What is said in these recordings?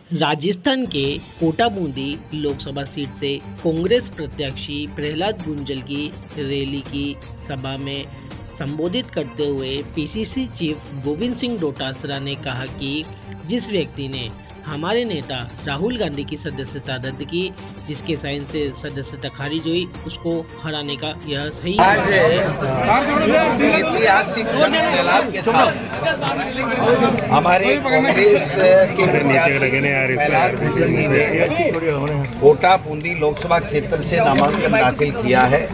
राजस्थान के कोटा बूंदी लोकसभा सीट से कांग्रेस प्रत्याशी प्रहलाद गुंजल की रैली की सभा में संबोधित करते हुए पीसीसी चीफ गोविंद सिंह डोटासरा ने कहा कि जिस व्यक्ति ने हमारे नेता राहुल गांधी की सदस्यता रद्द की, जिसके साइन से सदस्यता खारिज हुई, उसको हराने का यह सही आज ऐतिहासिक जन सैलाब के साथ हमारे कांग्रेस के प्रहलाद गुंजल जी ने कोटा बूंदी लोकसभा क्षेत्र से नामांकन दाखिल किया है।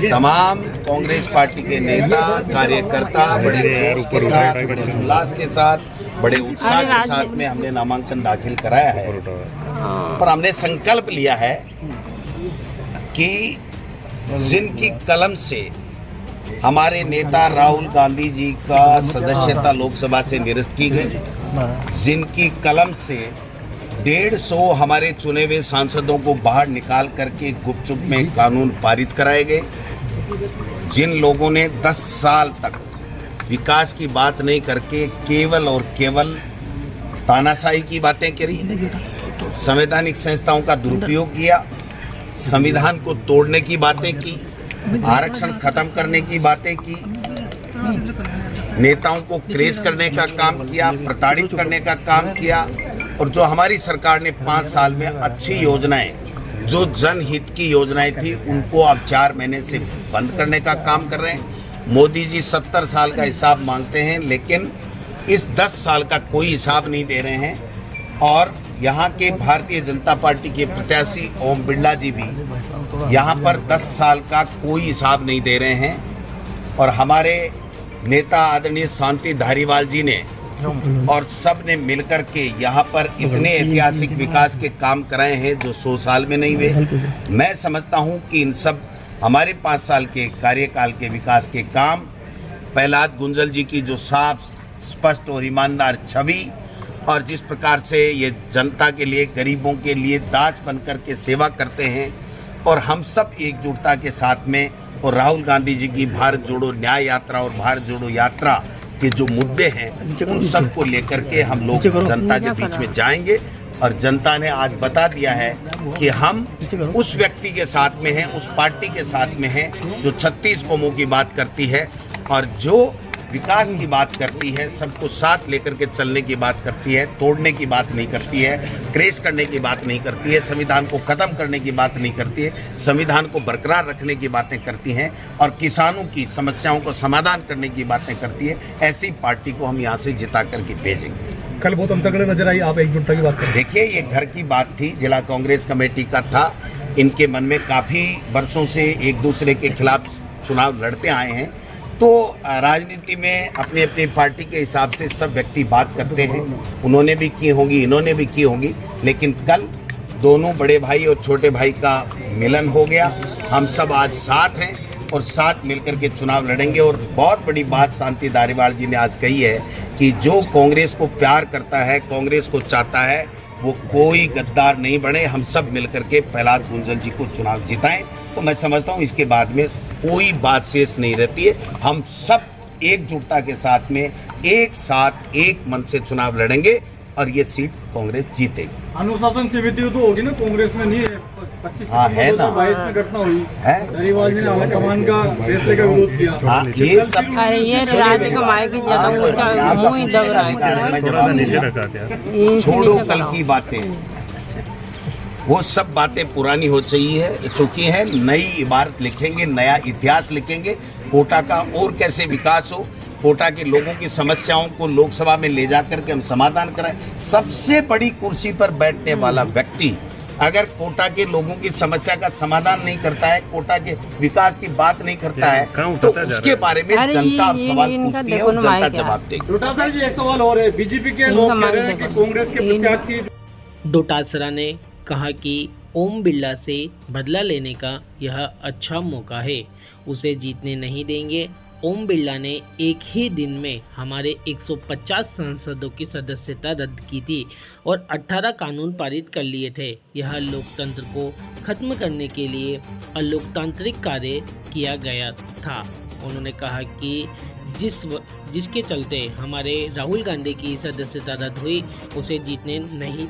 तमाम कांग्रेस पार्टी के नेता कार्यकर्ता बड़े जोश के साथ, बड़े उल्लास के साथ, बड़े उत्साह के साथ में हमने नामांकन दाखिल कराया है। पर हमने संकल्प लिया है कि जिनकी कलम से हमारे नेता राहुल गांधी जी का सदस्यता लोकसभा से निरस्त की गई, जिनकी कलम से 150 हमारे चुने हुए सांसदों को बाहर निकाल करके गुपचुप में कानून पारित कराए गए, जिन लोगों ने 10 साल तक विकास की बात नहीं करके केवल और केवल तानाशाही की बातें करी, संवैधानिक संस्थाओं का दुरुपयोग किया, संविधान को तोड़ने की बातें की, आरक्षण खत्म करने की बातें की, नेताओं को क्रेज करने का काम किया, प्रताड़ित करने का काम किया। और जो हमारी सरकार ने 5 साल में अच्छी योजनाएं, जो जनहित की योजनाएं थी, उनको अब 4 महीने से बंद करने का काम कर रहे हैं। मोदी जी 70 साल का हिसाब मांगते हैं, लेकिन इस 10 साल का कोई हिसाब नहीं दे रहे हैं। और यहाँ के भारतीय जनता पार्टी के प्रत्याशी ओम बिरला जी भी यहाँ पर 10 साल का कोई हिसाब नहीं दे रहे हैं। और हमारे नेता आदरणीय शांति धारीवाल जी ने और सब ने मिलकर के यहाँ पर इतने ऐतिहासिक विकास के काम कराए हैं जो 100 साल में नहीं हुए। मैं समझता हूँ कि इन सब हमारे 5 साल के कार्यकाल के विकास के काम, प्रहलाद गुंजल जी की जो साफ स्पष्ट और ईमानदार छवि और जिस प्रकार से ये जनता के लिए, गरीबों के लिए दास बनकर के सेवा करते हैं, और हम सब एकजुटता के साथ में, और राहुल गांधी जी की भारत जोड़ो न्याय यात्रा और भारत जोड़ो यात्रा के जो मुद्दे हैं, उन सब को लेकर के हम लोग जनता के बीच में जाएंगे। और जनता ने आज बता दिया है कि हम उस व्यक्ति के साथ में हैं, उस पार्टी के साथ में हैं जो 36 कौमों की बात करती है और जो विकास की बात करती है, सबको साथ लेकर के चलने की बात करती है, तोड़ने की बात नहीं करती है, क्रेश करने की बात नहीं करती है, संविधान को खत्म करने की बात नहीं करती है, संविधान को बरकरार रखने की बातें करती हैं और किसानों की समस्याओं को समाधान करने की बातें करती है। ऐसी पार्टी को हम यहाँ से जिता करके भेजेंगे। कल बहुत अंतर्गत नजर आई, आप एकजुटता की बात करें। देखिए, ये घर की बात थी, जिला कांग्रेस कमेटी का था। इनके मन में काफ़ी वर्षों से एक दूसरे के खिलाफ चुनाव लड़ते आए हैं, तो राजनीति में अपनी अपनी पार्टी के हिसाब से सब व्यक्ति बात करते हैं। उन्होंने भी की होगी, इन्होंने भी की होगी, लेकिन कल दोनों बड़े भाई और छोटे भाई का मिलन हो गया। हम सब आज साथ हैं और साथ मिलकर के चुनाव लड़ेंगे। और बहुत बड़ी बात शांति धारीवाल जी ने आज कही है कि जो कांग्रेस को प्यार करता है, कांग्रेस को चाहता है, वो कोई गद्दार नहीं बने। हम सब मिलकर के प्रहलाद गुंजल जी को चुनाव जिताएं। तो मैं समझता हूँ इसके बाद में कोई बात शेष नहीं रहती है। हम सब एकजुटता के साथ में एक साथ एक मन से चुनाव लड़ेंगे और ये सीट कांग्रेस जीतेगी। अनुशासन समिति तो होगी ना कांग्रेस में, नहीं है 25 हाँ है ना, 22 में घटना हुई है। धारीवाल जी ने हाईकमान का फैसले का विरोध किया। हाँ, ये सब अरे ये राज्य का मायके ज्यादा ऊंचा मुंह ही दब रहा है। छोड़ो कल की बातें, वो सब बातें पुरानी हो चुकी है। नई इबारत लिखेंगे, नया इतिहास लिखेंगे। कोटा का और कैसे विकास हो, कोटा के लोगों की समस्याओं को लोकसभा में ले जाकर के हम समाधान कराएं। सबसे बड़ी कुर्सी पर बैठने वाला व्यक्ति अगर कोटा के लोगों की समस्या का समाधान नहीं करता है, कोटा के विकास की बात नहीं करता है, तो उसके बारे में जनता सवाल पूछती है और जनता जवाब देगी। डोटासरा जी, एक सवाल और है, बीजेपी के लोग कह रहे हैं कि कांग्रेस के प्रत्याशी। डोटासरा ने कहा कि ओम बिरला से बदला लेने का यह अच्छा मौका है, उसे जीतने नहीं देंगे। ओम बिरला ने एक ही दिन में हमारे 150 सांसदों की सदस्यता रद्द की थी और 18 कानून पारित कर लिए थे। यह लोकतंत्र को खत्म करने के लिए अलोकतांत्रिक कार्य किया गया था। उन्होंने कहा कि जिसके चलते हमारे राहुल गांधी की सदस्यता रद्द हुई, उसे जीतने नहीं देंगे।